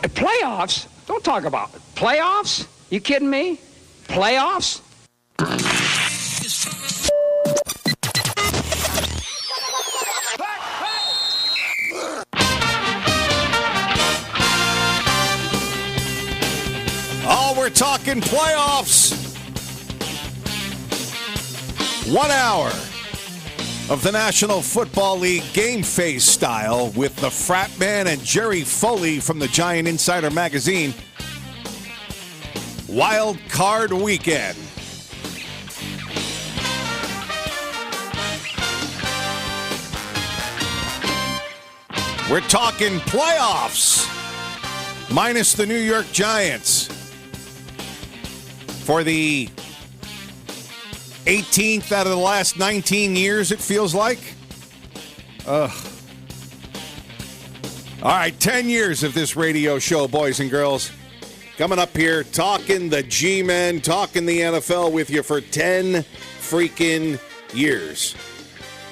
Playoffs? Don't talk about it. Playoffs? You kidding me? Playoffs? Oh, we're talking playoffs. 1 hour of the National Football League Game Face style with the Frattman and Jerry Foley from the Giant Insider magazine. Wild Card Weekend. We're talking playoffs, minus the New York Giants. For the 18th out of the last 19 years, it feels like. All right, 10 years of this radio show, boys and girls. Coming up here, talking the G-Men, talking the NFL with you for 10 freaking years.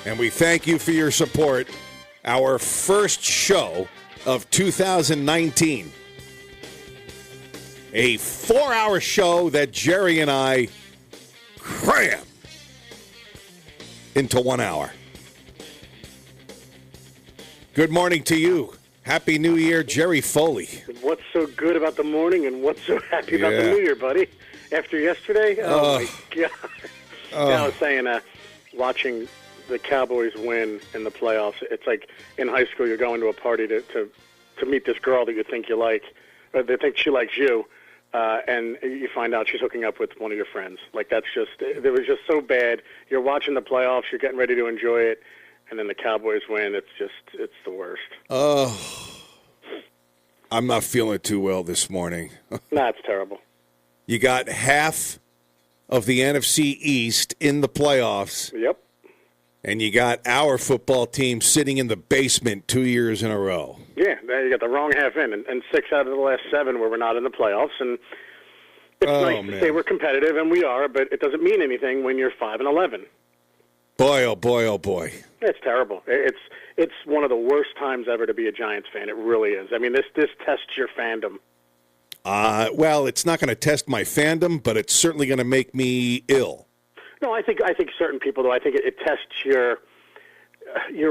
And we thank you for your support. Our first show of 2019. A 4-hour show that Jerry and I cram into 1 hour. Good morning to you. Happy New Year, Jerry Foley. What's so good about the morning and what's so happy about the New Year, buddy? After yesterday? Oh, my God. I was saying, watching the Cowboys win in the playoffs, it's like in high school you're going to a party to meet this girl that you think you like, or they think she likes you, and you find out she's hooking up with one of your friends. Like, that's just, it was just so bad. You're watching the playoffs, you're getting ready to enjoy it, and then the Cowboys win. It's the worst. Oh, I'm not feeling too well this morning. Nah, it's terrible. You got half of the NFC East in the playoffs. Yep. And you got our football team sitting in the basement 2 years in a row. Yeah, you got the wrong half in, and 6 out of the last 7 where we're not in the playoffs. And it's nice to say we're competitive, and we are, but it doesn't mean anything when you're 5-11. Boy, oh boy, oh boy. It's terrible. It's one of the worst times ever to be a Giants fan. It really is. I mean, this tests your fandom. Well, it's not going to test my fandom, but it's certainly going to make me ill. No, I think certain people, though, I think it tests your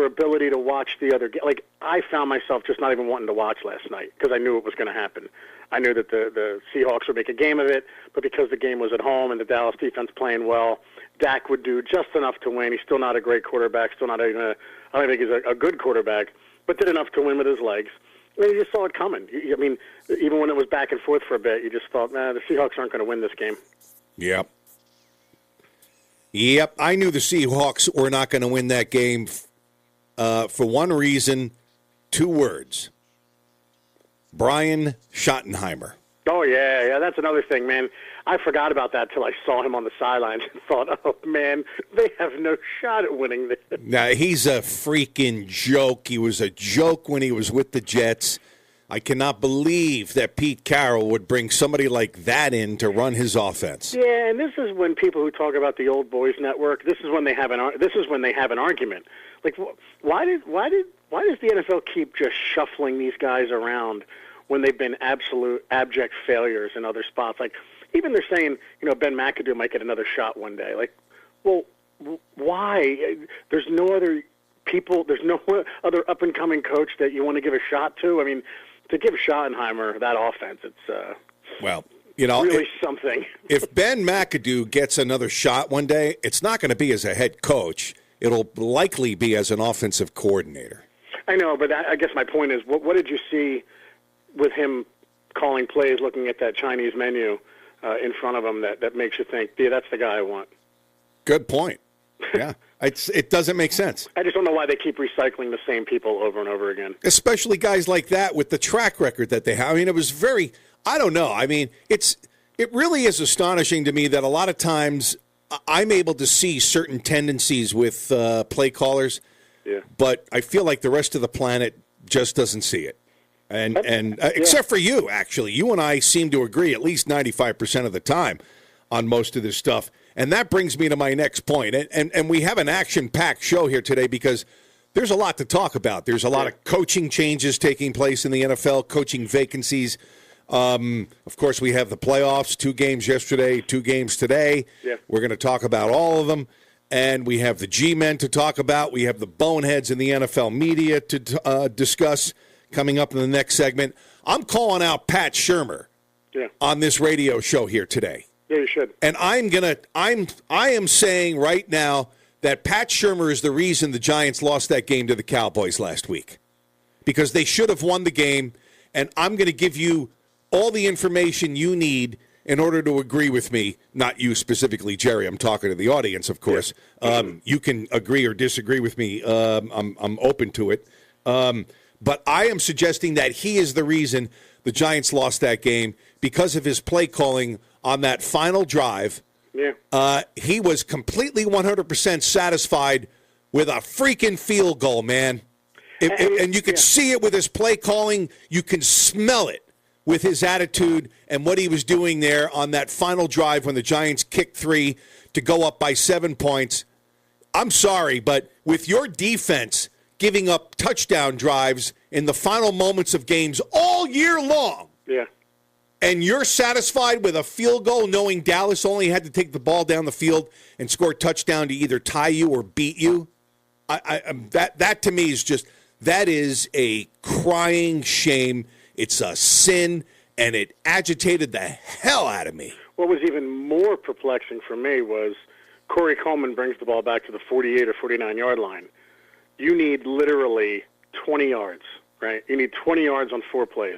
ability to watch the other game. Like, I found myself just not even wanting to watch last night because I knew it was going to happen. I knew that the Seahawks would make a game of it, but because the game was at home and the Dallas defense playing well, Dak would do just enough to win. He's still not a great quarterback, still not even I don't think he's a good quarterback, but did enough to win with his legs. And you just saw it coming. I mean, even when it was back and forth for a bit, you just thought, the Seahawks aren't going to win this game. Yep. Yep, I knew the Seahawks were not going to win that game for one reason, 2 words. Brian Schottenheimer. Oh, yeah, that's another thing, man. I forgot about that till I saw him on the sidelines and thought, oh, man, they have no shot at winning this. Now, he's a freaking joke. He was a joke when he was with the Jets. I cannot believe that Pete Carroll would bring somebody like that in to run his offense. Yeah, and this is when people who talk about the old boys network, this is when they have an argument. Like, why does the NFL keep just shuffling these guys around when they've been absolute abject failures in other spots? Like, even they're saying, Ben McAdoo might get another shot one day. Like, well, why? There's no other people, there's no other up-and-coming coach that you want to give a shot to? I mean, to give Schottenheimer that offense, it's really something. If Ben McAdoo gets another shot one day, it's not going to be as a head coach. It'll likely be as an offensive coordinator. I know, but I guess my point is, what did you see with him calling plays, looking at that Chinese menu in front of him that makes you think, yeah, that's the guy I want? Good point. Yeah, it doesn't make sense. I just don't know why they keep recycling the same people over and over again. Especially guys like that with the track record that they have. I mean, it was I don't know. I mean, it really is astonishing to me that a lot of times I'm able to see certain tendencies with play callers, but I feel like the rest of the planet just doesn't see it. And except for you, actually. You and I seem to agree at least 95% of the time on most of this stuff. And that brings me to my next point. And we have an action-packed show here today because there's a lot to talk about. There's a lot of coaching changes taking place in the NFL, coaching vacancies. Of course, we have the playoffs, 2 games yesterday, 2 games today. Yeah. We're going to talk about all of them. And we have the G-men to talk about. We have the boneheads in the NFL media to discuss coming up in the next segment. I'm calling out Pat Shurmur on this radio show here today. Yeah, you should. And I am saying right now that Pat Shurmur is the reason the Giants lost that game to the Cowboys last week, because they should have won the game. And I'm going to give you all the information you need in order to agree with me. Not you specifically, Jerry. I'm talking to the audience, of course. You can agree or disagree with me. I'm open to it. But I am suggesting that he is the reason the Giants lost that game because of his play calling on that final drive. Yeah. He was completely 100% satisfied with a freaking field goal, man. And you could see it with his play calling. You can smell it with his attitude and what he was doing there on that final drive when the Giants kicked 3 to go up by 7 points. I'm sorry, but with your defense giving up touchdown drives in the final moments of games all year long, and you're satisfied with a field goal knowing Dallas only had to take the ball down the field and score a touchdown to either tie you or beat you, that to me is just, that is a crying shame. It's a sin, and it agitated the hell out of me. What was even more perplexing for me was Corey Coleman brings the ball back to the 48 or 49-yard line. You need literally 20 yards, right? You need 20 yards on 4 plays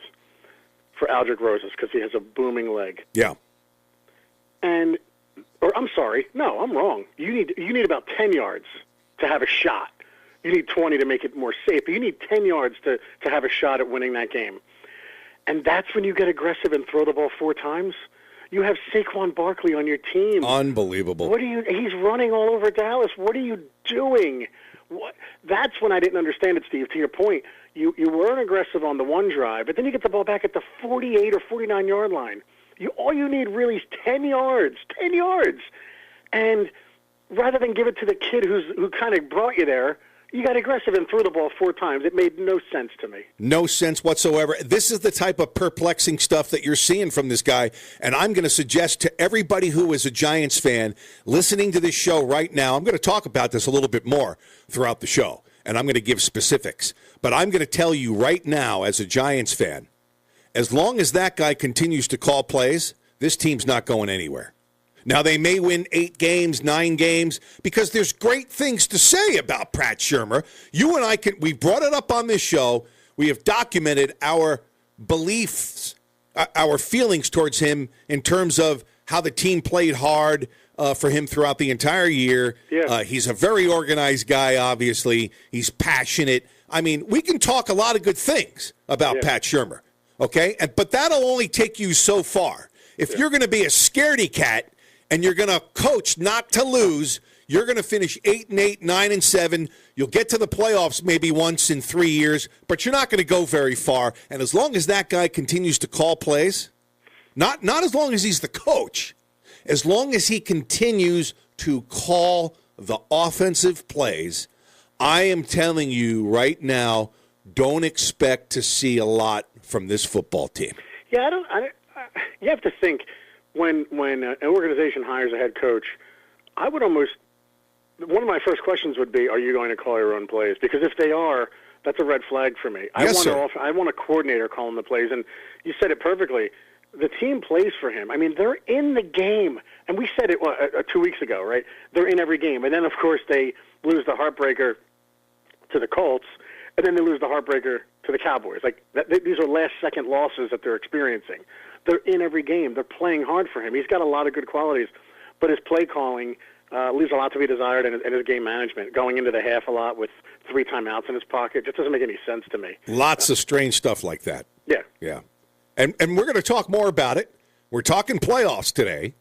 for Aldrick Roses because he has a booming leg. Yeah. I'm wrong. You need about 10 yards to have a shot. You need 20 to make it more safe, but you need 10 yards to have a shot at winning that game. And that's when you get aggressive and throw the ball 4 times. You have Saquon Barkley on your team. Unbelievable. He's running all over Dallas. What are you doing? That's when I didn't understand it, Steve. To your point, you weren't aggressive on the one drive, but then you get the ball back at the 48 or 49-yard line. All you need really is 10 yards. 10 yards. And rather than give it to the kid who kind of brought you there, you got aggressive and threw the ball 4 times. It made no sense to me. No sense whatsoever. This is the type of perplexing stuff that you're seeing from this guy, and I'm going to suggest to everybody who is a Giants fan listening to this show right now, I'm going to talk about this a little bit more throughout the show, and I'm going to give specifics. But I'm going to tell you right now as a Giants fan, as long as that guy continues to call plays, this team's not going anywhere. Now, they may win 8 games, 9 games, because there's great things to say about Pat Shurmur. You and I we brought it up on this show. We have documented our beliefs, our feelings towards him in terms of how the team played hard for him throughout the entire year. Yeah. He's a very organized guy, obviously. He's passionate. I mean, we can talk a lot of good things about Pat Shurmur, okay? But that'll only take you so far. If you're going to be a scaredy cat, and you're going to coach not to lose, you're going to finish 8-8, 9-7. You'll get to the playoffs maybe once in 3 years, but you're not going to go very far. And as long as that guy continues to call plays, not as long as he's the coach, as long as he continues to call the offensive plays, I am telling you right now, don't expect to see a lot from this football team. Yeah, you have to think. When an organization hires a head coach, I would one of my first questions would be, are you going to call your own plays? Because if they are, that's a red flag for me. I want a coordinator calling the plays, and you said it perfectly. The team plays for him. I mean, they're in the game, and we said it 2 weeks ago, right? They're in every game, and then, of course, they lose the heartbreaker to the Colts, and then they lose the heartbreaker to the Cowboys. These are last-second losses that they're experiencing. They're in every game. They're playing hard for him. He's got a lot of good qualities, but his play calling leaves a lot to be desired, and his game management, going into the half a lot with 3 timeouts in his pocket, just doesn't make any sense to me. Lots of strange stuff like that. Yeah. Yeah. And we're going to talk more about it. We're talking playoffs today,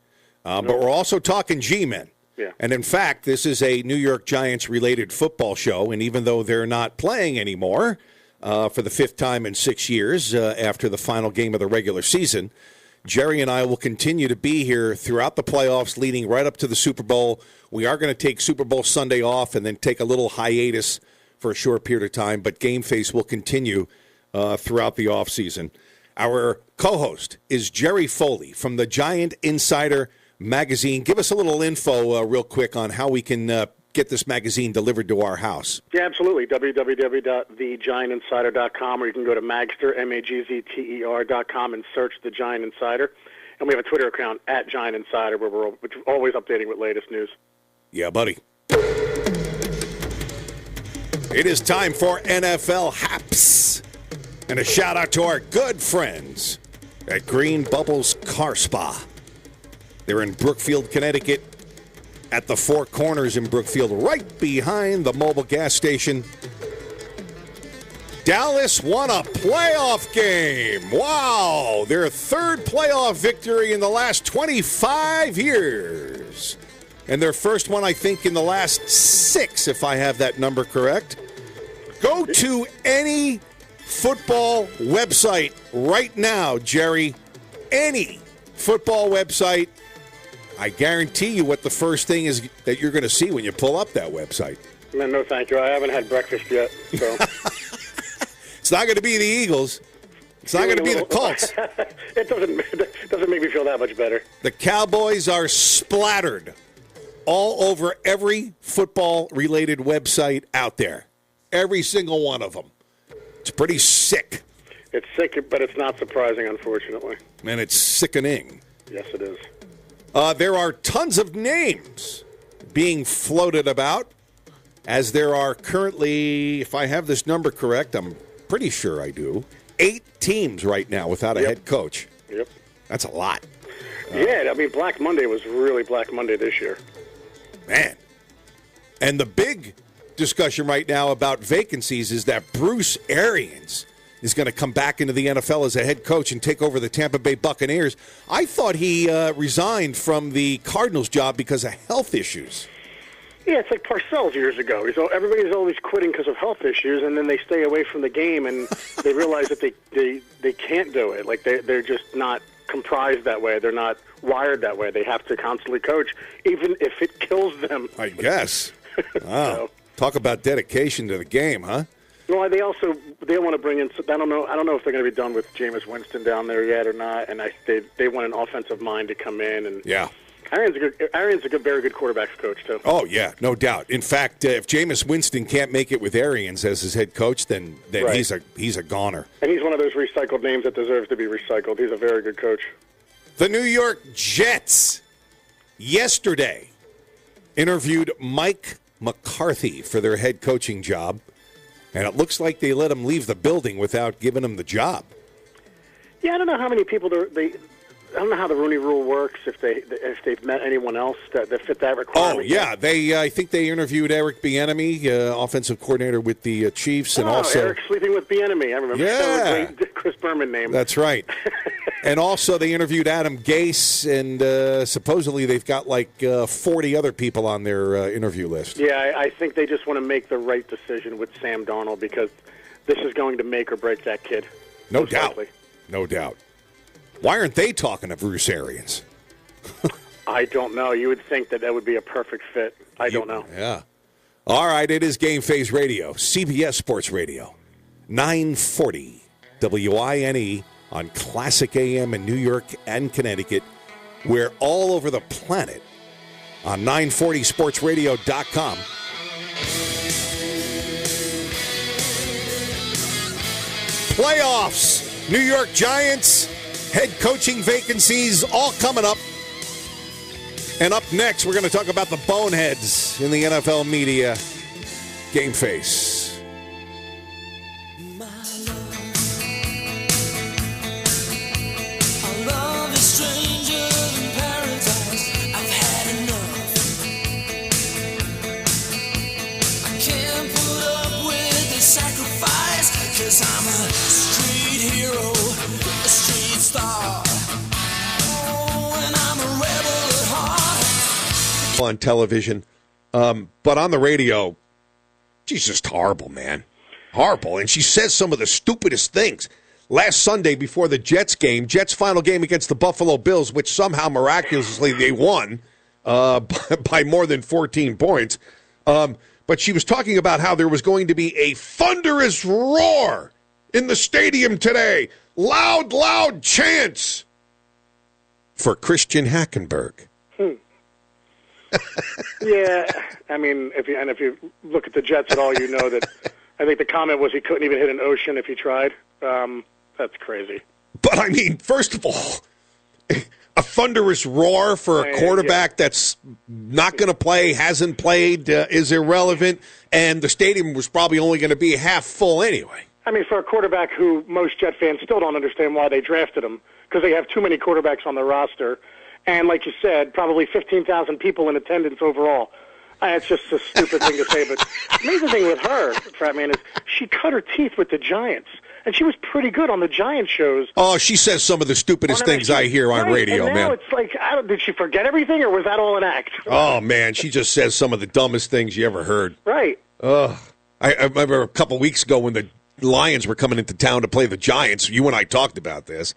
but we're also talking G-men. Yeah. And, in fact, this is a New York Giants-related football show, and even though they're not playing anymore for the 5th time in 6 years after the final game of the regular season, Jerry and I will continue to be here throughout the playoffs leading right up to the Super Bowl. We are going to take Super Bowl Sunday off and then take a little hiatus for a short period of time, but Game Face will continue throughout the offseason. Our co-host is Jerry Foley from the Giant Insider magazine. Give us a little info real quick on how we can get this magazine delivered to our house. Yeah, absolutely. www.thegiantinsider.com, or you can go to Magster, MAGZTER.com, and search The Giant Insider. And we have a Twitter account at Giant Insider where we're always updating with latest news. Yeah, buddy. It is time for NFL Haps. And a shout out to our good friends at Green Bubbles Car Spa. They're in Brookfield, Connecticut, at the Four Corners in Brookfield, right behind the mobile gas station. Dallas won a playoff game. Wow, their third playoff victory in the last 25 years. And their first one, I think, in the last 6, if I have that number correct. Go to any football website right now, Jerry. Any football website. I guarantee you what the first thing is that you're going to see when you pull up that website. No, thank you. I haven't had breakfast yet, so... It's not going to be the Eagles. It's not going to be the Colts. It doesn't make me feel that much better. The Cowboys are splattered all over every football-related website out there. Every single one of them. It's pretty sick. It's sick, but it's not surprising, unfortunately. And it's sickening. Yes, it is. There are tons of names being floated about, as there are currently, if I have this number correct, I'm pretty sure I do, 8 teams right now without a head coach. Yep. That's a lot. Yeah, I mean, Black Monday was really Black Monday this year. Man. And the big discussion right now about vacancies is that Bruce Arians is going to come back into the NFL as a head coach and take over the Tampa Bay Buccaneers. I thought he resigned from the Cardinals job because of health issues. Yeah, it's like Parcells years ago. Everybody's always quitting because of health issues, and then they stay away from the game, and they realize that they can't do it. Like, they're just not comprised that way. They're not wired that way. They have to constantly coach, even if it kills them. I guess. Wow. So. Talk about dedication to the game, huh? Well, they want to bring in. I don't know if they're going to be done with Jameis Winston down there yet or not. And they want an offensive mind to come in. And yeah, Arians a very good quarterbacks coach too. Oh yeah, no doubt. In fact, if Jameis Winston can't make it with Arians as his head coach, then right. he's a goner. And he's one of those recycled names that deserves to be recycled. He's a very good coach. The New York Jets yesterday interviewed Mike McCarthy for their head coaching job, and it looks like they let him leave the building without giving him the job. Yeah, I don't know how many people I don't know how the Rooney Rule works. If they've met anyone else that fit that requirement. Oh yeah, I think they interviewed Eric Bieniemy, offensive coordinator with the Chiefs, and also Eric sleeping with Bieniemy. I remember. Yeah, great Chris Berman name. That's right. And also they interviewed Adam Gase, and supposedly they've got like 40 other people on their interview list. Yeah, I think they just want to make the right decision with Sam Darnold because this is going to make or break that kid. No doubt. No doubt. Why aren't they talking to Bruce Arians? I don't know. You would think that would be a perfect fit. I don't know. Yeah. All right, it is GameFaceRadio, CBS Sports Radio, 940 WINE on Classic AM in New York and Connecticut. We're all over the planet on 940sportsradio.com. Playoffs, New York Giants, head coaching vacancies, all coming up. And up next, we're going to talk about the boneheads in the NFL media. Game Face. I'm a street hero, a street star. Oh, and I'm a rebel at heart. On television, but on the radio, she's just horrible, man. Horrible. And she says some of the stupidest things. Last Sunday before the Jets game, Jets' final game against the Buffalo Bills, which somehow miraculously they won by more than 14 points. but she was talking about how there was going to be a thunderous roar in the stadium today. Loud, loud chants for Christian Hackenberg. Yeah, I mean, if you look at the Jets at all, you know that I think the comment was he couldn't even hit an ocean if he tried. That's crazy. But, I mean, first of all, a thunderous roar for a quarterback that's not going to play, hasn't played, is irrelevant, and the stadium was probably only going to be half full anyway. I mean, for a quarterback who most Jet fans still don't understand why they drafted him, because they have too many quarterbacks on the roster, and like you said, probably 15,000 people in attendance overall. It's just a stupid thing to say, but the amazing thing with her, Frattman, is she cut her teeth with the Giants. And she was pretty good on the Giant shows. Oh, she says some of the stupidest things I hear on radio, and now man. It's like, did she forget everything, or was that all an act? Oh, man, she just says some of the dumbest things you ever heard. Right. I remember a couple weeks ago when the Lions were coming into town to play the Giants. You and I talked about this.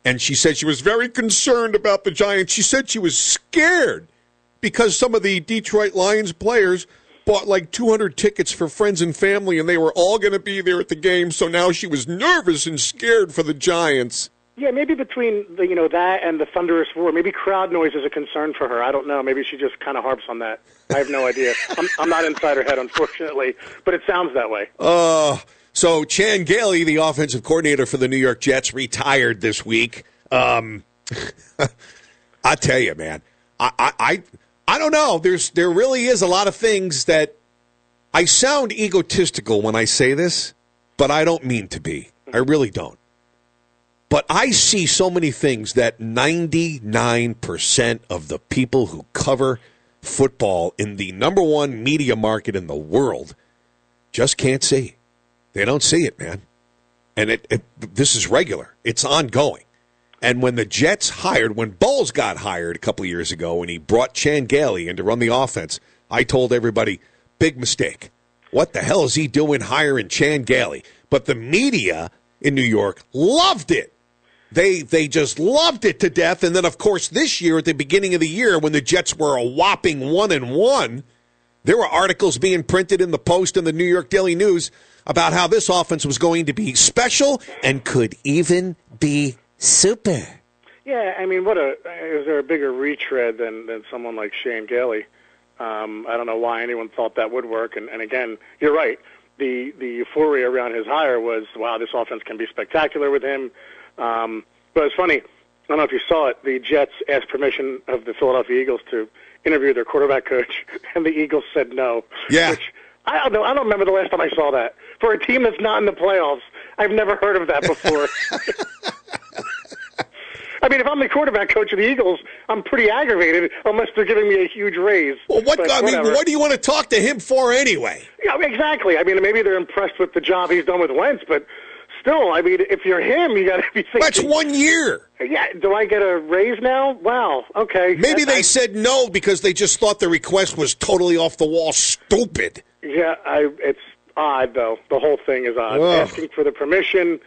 And she said she was very concerned about the Giants. She said she was scared because some of the Detroit Lions players bought like 200 tickets for friends and family, and they were all going to be there at the game. So now she was nervous and scared for the Giants. Yeah, maybe between that and the thunderous roar, maybe crowd noise is a concern for her. I don't know. Maybe she just kind of harps on that. I have no idea. I'm not inside her head, unfortunately, but it sounds that way. So Chan Gailey, the offensive coordinator for the New York Jets, retired this week. I tell you, man, I don't know. There really is a lot of things that I sound egotistical when I say this, but I don't mean to be. I really don't. But I see so many things that 99% of the people who cover football in the number one media market in the world just can't see. They don't see it, man. And this is regular. It's ongoing. And when the Jets when Bowles got hired a couple of years ago and he brought Chan Gailey in to run the offense, I told everybody, big mistake. What the hell is he doing hiring Chan Gailey? But the media in New York loved it. They just loved it to death. And then, of course, this year, at the beginning of the year, when the Jets were a whopping 1-1, there were articles being printed in the Post and the New York Daily News about how this offense was going to be special and could even be super. Yeah, I mean, is there a bigger retread than someone like Chan Gailey? I don't know why anyone thought that would work. And again, you're right. The euphoria around his hire was, wow, this offense can be spectacular with him. But it's funny. I don't know if you saw it. The Jets asked permission of the Philadelphia Eagles to interview their quarterback coach, and the Eagles said no. Yeah. Which, I don't know. I don't remember the last time I saw that. For a team that's not in the playoffs, I've never heard of that before. I mean, if I'm the quarterback coach of the Eagles, I'm pretty aggravated unless they're giving me a huge raise. Well, what do you want to talk to him for anyway? Yeah, exactly. I mean, maybe they're impressed with the job he's done with Wentz, but still, I mean, if you're him, you got to be thinking. That's 1 year. Yeah, do I get a raise now? Wow, okay. Maybe they said no because they just thought the request was totally off the wall stupid. Yeah, it's odd, though. The whole thing is odd. Ugh. Asking for the permission,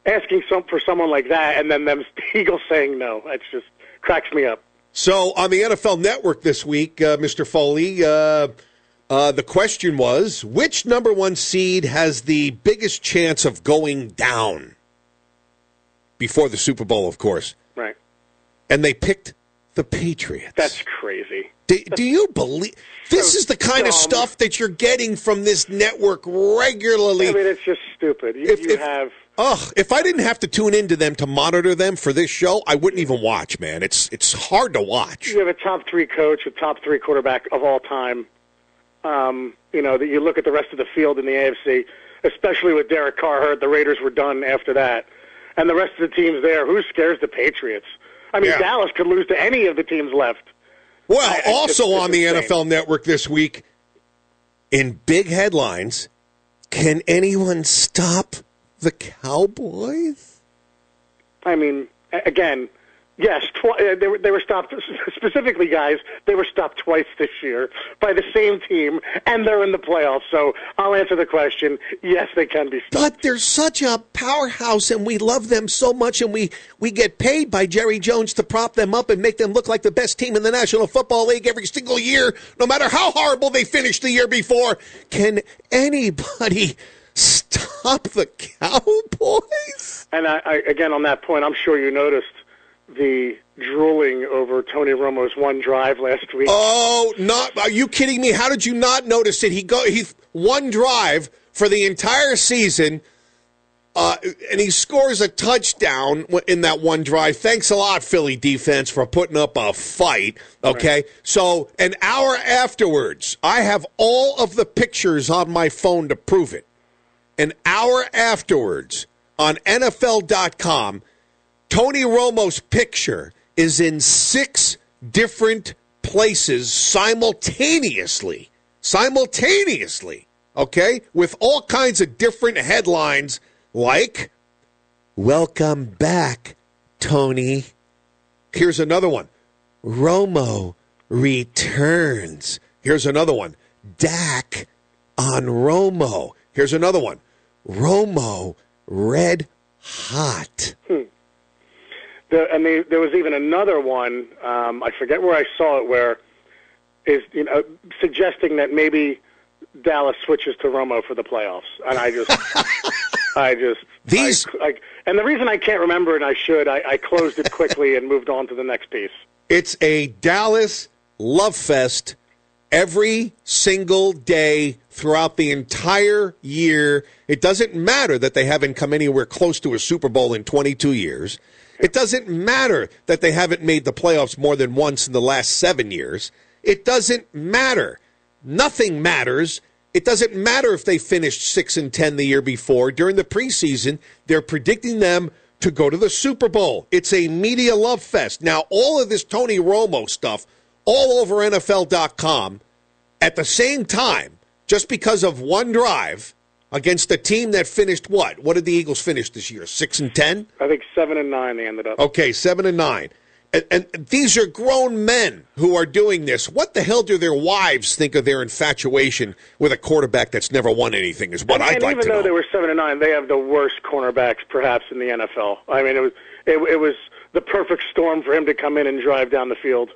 asking for someone like that, and then them Eagles saying no. It just cracks me up. So on the NFL Network this week, Mr. Foley, the question was, which number one seed has the biggest chance of going down? Before the Super Bowl, of course. Right. And they picked the Patriots. That's crazy. Do you believe? This is the kind of stuff that you're getting from this network regularly. I mean, it's just stupid. If I didn't have to tune into them to monitor them for this show, I wouldn't even watch, man. It's hard to watch. You have a top three coach, a top three quarterback of all time. That you look at the rest of the field in the AFC, especially with Derek Carr hurt, the Raiders were done after that. And the rest of the teams there, who scares the Patriots? I mean, Dallas could lose to any of the teams left. Well, also on the NFL Network this week, in big headlines, can anyone stop the Cowboys? I mean, again, Yes, they were stopped, specifically, guys, they were stopped twice this year by the same team, and they're in the playoffs. So I'll answer the question. Yes, they can be stopped. But they're such a powerhouse, and we love them so much, and we get paid by Jerry Jones to prop them up and make them look like the best team in the National Football League every single year, no matter how horrible they finished the year before. Can anybody stop the Cowboys? And I again, on that point, I'm sure you noticed the drooling over Tony Romo's one drive last week. Oh, are you kidding me? How did you not notice it? He one drive for the entire season, and he scores a touchdown in that one drive. Thanks a lot, Philly defense, for putting up a fight. Okay, right. So an hour afterwards, I have all of the pictures on my phone to prove it. An hour afterwards on NFL.com, Tony Romo's picture is in 6 different places simultaneously, okay, with all kinds of different headlines like, "Welcome back, Tony." Here's another one. "Romo returns." Here's another one. "Dak on Romo." Here's another one. "Romo red hot." There was even another one, I forget where I saw it, where is suggesting that maybe Dallas switches to Romo for the playoffs. And and the reason I can't remember it, I closed it quickly and moved on to the next piece. It's a Dallas love fest every single day throughout the entire year. It doesn't matter that they haven't come anywhere close to a Super Bowl in 22 years. It doesn't matter that they haven't made the playoffs more than once in the last 7 years. It doesn't matter. Nothing matters. It doesn't matter if they finished 6-10 the year before. During the preseason, they're predicting them to go to the Super Bowl. It's a media love fest. Now, all of this Tony Romo stuff all over NFL.com at the same time, just because of one drive against a team that finished what? What did the Eagles finish this year? 6-10? I think 7-9 they ended up. Okay, 7-9. And these are grown men who are doing this. What the hell do their wives think of their infatuation with a quarterback that's never won anything is what I'd like to know. And even though they were 7-9, they have the worst cornerbacks perhaps in the NFL. I mean, it was the perfect storm for him to come in and drive down the field.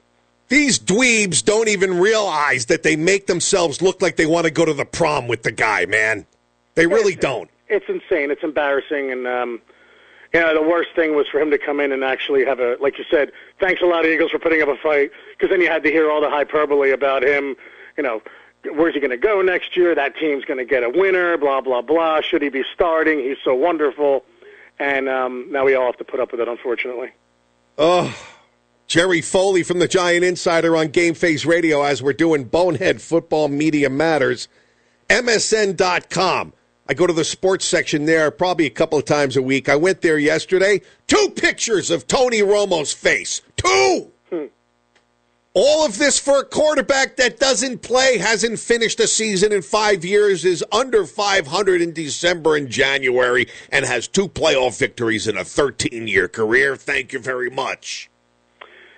These dweebs don't even realize that they make themselves look like they want to go to the prom with the guy, man. They really don't. It's insane. It's embarrassing. And, the worst thing was for him to come in and actually have like you said, thanks a lot, Eagles, for putting up a fight. Because then you had to hear all the hyperbole about him. Where's he going to go next year? That team's going to get a winner, blah, blah, blah. Should he be starting? He's so wonderful. And now we all have to put up with it, unfortunately. Oh, Jerry Foley from the Giant Insider on GameFaceRadio as we're doing Bonehead Football Media Matters. MSN.com. I go to the sports section there probably a couple of times a week. I went there yesterday. 2 pictures of Tony Romo's face. 2! All of this for a quarterback that doesn't play, hasn't finished a season in 5 years, is under 500 in December and January, and has 2 playoff victories in a 13-year career. Thank you very much.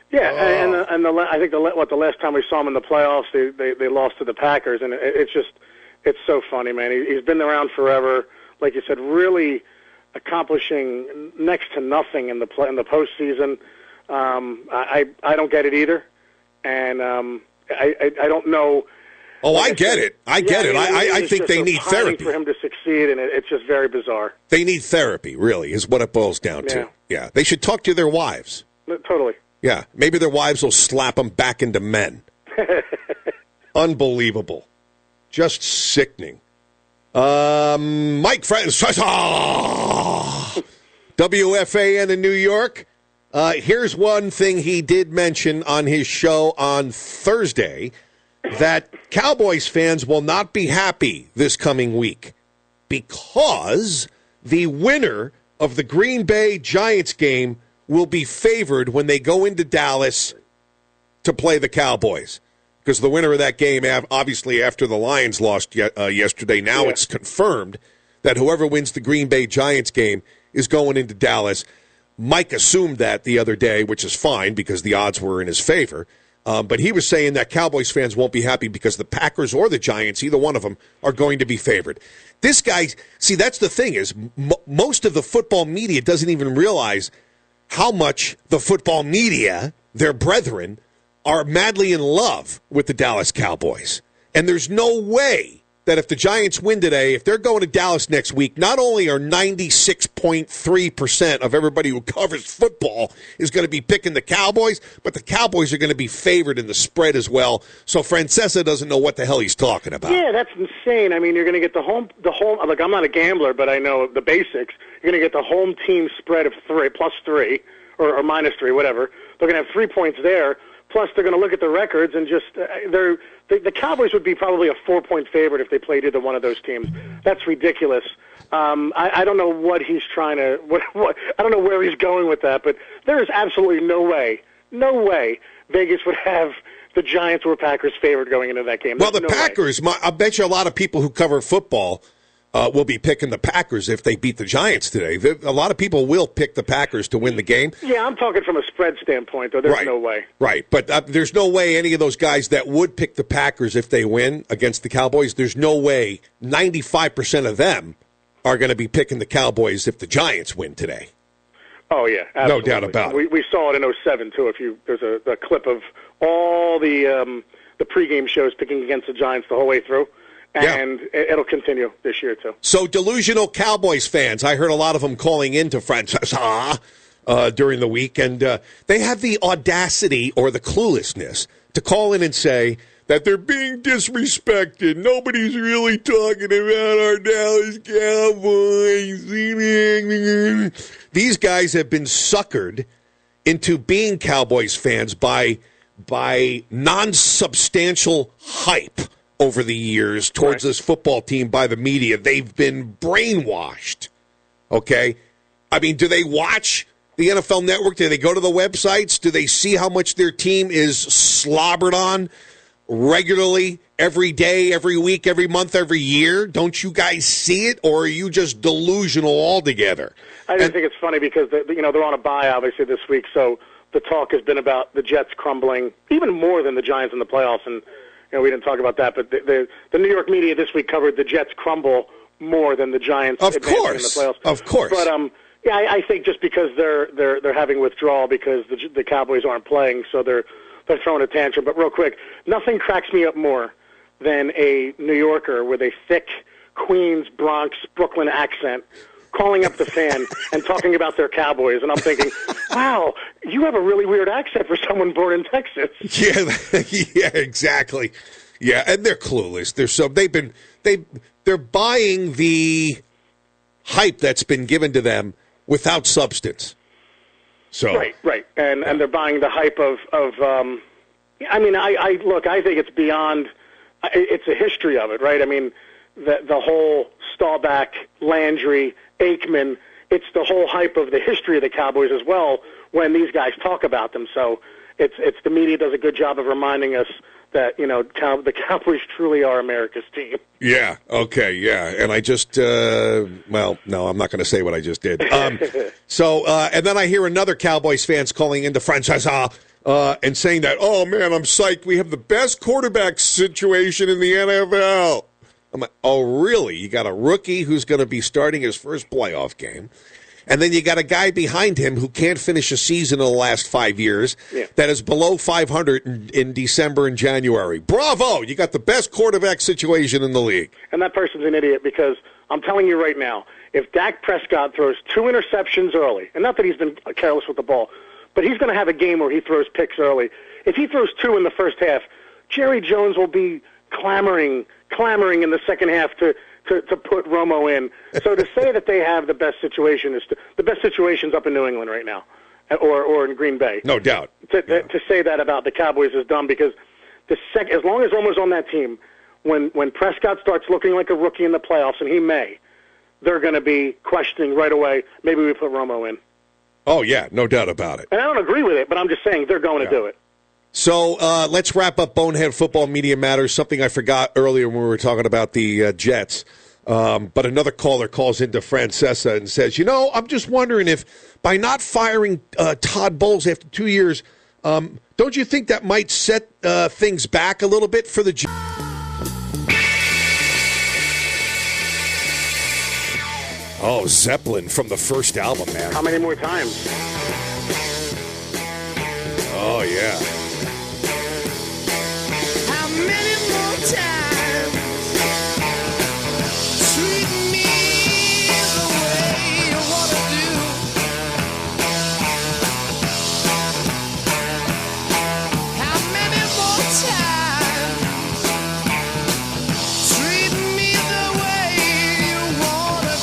Yeah, and I think the last time we saw him in the playoffs, they lost to the Packers, and it's so funny, man. He's been around forever. Like you said, really accomplishing next to nothing in the postseason. I don't get it either, and I don't know. Oh, I get it. I get it. I think they need therapy for him to succeed, and it's just very bizarre. They need therapy, really, is what it boils down to. Yeah, they should talk to their wives. Totally. Yeah, maybe their wives will slap them back into men. Unbelievable. Just sickening. Mike Frattman, WFAN in New York. Here's one thing he did mention on his show on Thursday, that Cowboys fans will not be happy this coming week because the winner of the Green Bay Giants game will be favored when they go into Dallas to play the Cowboys. Because the winner of that game, obviously after the Lions lost yesterday, now it's confirmed that whoever wins the Green Bay Giants game is going into Dallas. Mike assumed that the other day, which is fine because the odds were in his favor. But he was saying that Cowboys fans won't be happy because the Packers or the Giants, either one of them, are going to be favored. This guy, see, that's the thing is most of the football media doesn't even realize how much the football media, their brethren, are madly in love with the Dallas Cowboys. And there's no way that if the Giants win today, if they're going to Dallas next week, not only are 96.3% of everybody who covers football is going to be picking the Cowboys, but the Cowboys are going to be favored in the spread as well. So Francesa doesn't know what the hell he's talking about. Yeah, that's insane. I mean, you're going to get the home. Like, I'm not a gambler, but I know the basics. You're going to get the home team spread of +3 or -3, whatever. They're going to have 3 points there. Plus, they're going to look at the records and just the Cowboys would be probably a 4-point favorite if they played either one of those teams. That's ridiculous. I don't know what he's trying to. What I don't know where he's going with that, but there is absolutely no way Vegas would have the Giants or Packers favored going into that game. Well, the Packers. I bet you a lot of people who cover football will be picking the Packers if they beat the Giants today. A lot of people will pick the Packers to win the game. Yeah, I'm talking from a spread standpoint, though. There's no way. Right, but there's no way any of those guys that would pick the Packers if they win against the Cowboys, there's no way 95% of them are going to be picking the Cowboys if the Giants win today. Oh, yeah, absolutely. No doubt about it. We saw it in 2007, too. There's a clip of all the pregame shows picking against the Giants the whole way through. And it'll continue this year, too. So, delusional Cowboys fans, I heard a lot of them calling into Francesa during the week, and they have the audacity or the cluelessness to call in and say that they're being disrespected. Nobody's really talking about our Dallas Cowboys. These guys have been suckered into being Cowboys fans by non-substantial hype over the years towards this football team by the media. They've been brainwashed, okay? I mean, do they watch the NFL Network? Do they go to the websites? Do they see how much their team is slobbered on regularly, every day, every week, every month, every year? Don't you guys see it, or are you just delusional altogether? I just think it's funny because they're on a bye, obviously, this week, so the talk has been about the Jets crumbling even more than the Giants in the playoffs, and we didn't talk about that, but the New York media this week covered the Jets crumble more than the Giants of advancing course. in the playoffs. Of course. But I think just because they're having withdrawal because the Cowboys aren't playing, so they're throwing a tantrum. But real quick, nothing cracks me up more than a New Yorker with a thick Queens, Bronx, Brooklyn accent calling up the fan and talking about their Cowboys, and I'm thinking, wow, you have a really weird accent for someone born in Texas. Yeah, exactly. Yeah, and they're clueless. They're buying the hype that's been given to them without substance. So right, and they're buying the hype of. I mean, I think it's beyond. It's a history of it, right? I mean, the whole Staubach, Landry, Aikman, it's the whole hype of the history of the Cowboys as well when these guys talk about them. So it's the media does a good job of reminding us that, the Cowboys truly are America's team. Yeah, okay, yeah. And I just, no, I'm not going to say what I just did. And then I hear another Cowboys fans calling into Francesa and saying that, oh, man, I'm psyched. We have the best quarterback situation in the NFL. I'm like, oh, really? You got a rookie who's going to be starting his first playoff game, and then you got a guy behind him who can't finish a season in the last 5 years that is below 500 in December and January. Bravo! You got the best quarterback situation in the league. And that person's an idiot because I'm telling you right now, if Dak Prescott throws 2 interceptions early, and not that he's been careless with the ball, but he's going to have a game where he throws picks early. If he throws 2 in the first half, Jerry Jones will be clamoring in the second half to put Romo in. So to say that they have the best situation the best situation's up in New England right now, or in Green Bay. No doubt. To say that about the Cowboys is dumb because as long as Romo's on that team, when Prescott starts looking like a rookie in the playoffs, and he may, they're going to be questioning right away. Maybe we put Romo in. Oh yeah, no doubt about it. And I don't agree with it, but I'm just saying they're going to do it. So let's wrap up Bonehead Football Media Matters, something I forgot earlier when we were talking about the Jets. But another caller calls into Francesa and says, I'm just wondering if by not firing Todd Bowles after 2 years, don't you think that might set things back a little bit for the Oh, Zeppelin from the first album, man. How many more times? Oh, yeah. How many more times? Treat me the way you want to do. How many more times? Treat me the way you want to do.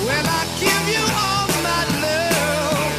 When I give you all my love,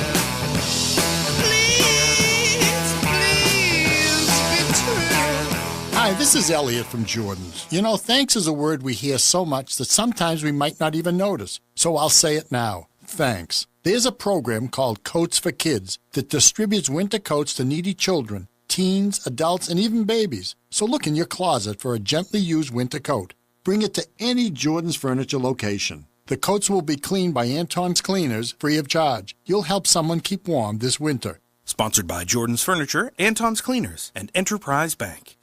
please, please be true. Hi, this is Elliot from Jordan's. Thanks is a word we hear so much that sometimes we might not even notice. So I'll say it now. Thanks. There's a program called Coats for Kids that distributes winter coats to needy children, teens, adults, and even babies. So look in your closet for a gently used winter coat. Bring it to any Jordan's Furniture location. The coats will be cleaned by Anton's Cleaners free of charge. You'll help someone keep warm this winter. Sponsored by Jordan's Furniture, Anton's Cleaners, and Enterprise Bank.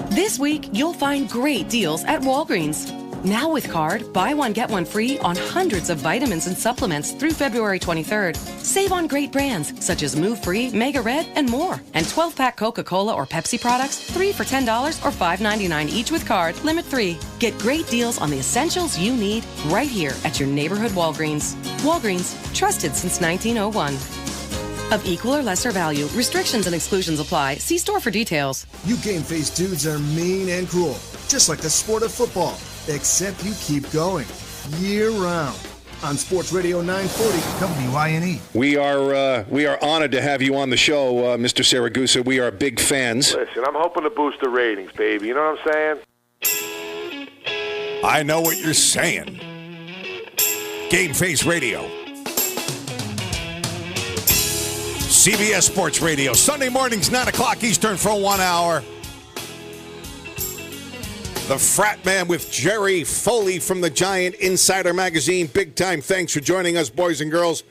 This week, you'll find great deals at Walgreens. Now with card, buy one, get one free on hundreds of vitamins and supplements through February 23rd. Save on great brands such as Move Free, Mega Red, and more. And 12-pack Coca-Cola or Pepsi products, 3 for $10 or $5.99 each with card, limit 3. Get great deals on the essentials you need right here at your neighborhood Walgreens. Walgreens, trusted since 1901. Of equal or lesser value, restrictions and exclusions apply. See store for details. You game-faced dudes are mean and cruel, just like the sport of football. Except you keep going, year-round. On Sports Radio 940 WYNE. We are honored to have you on the show, Mr. Saragusa. We are big fans. Listen, I'm hoping to boost the ratings, baby. You know what I'm saying? I know what you're saying. GameFaceRadio. CBS Sports Radio. Sunday mornings, 9 o'clock Eastern for 1 hour. The Frattman with Jerry Foley from the Giant Insider Magazine. Big time thanks for joining us, boys and girls.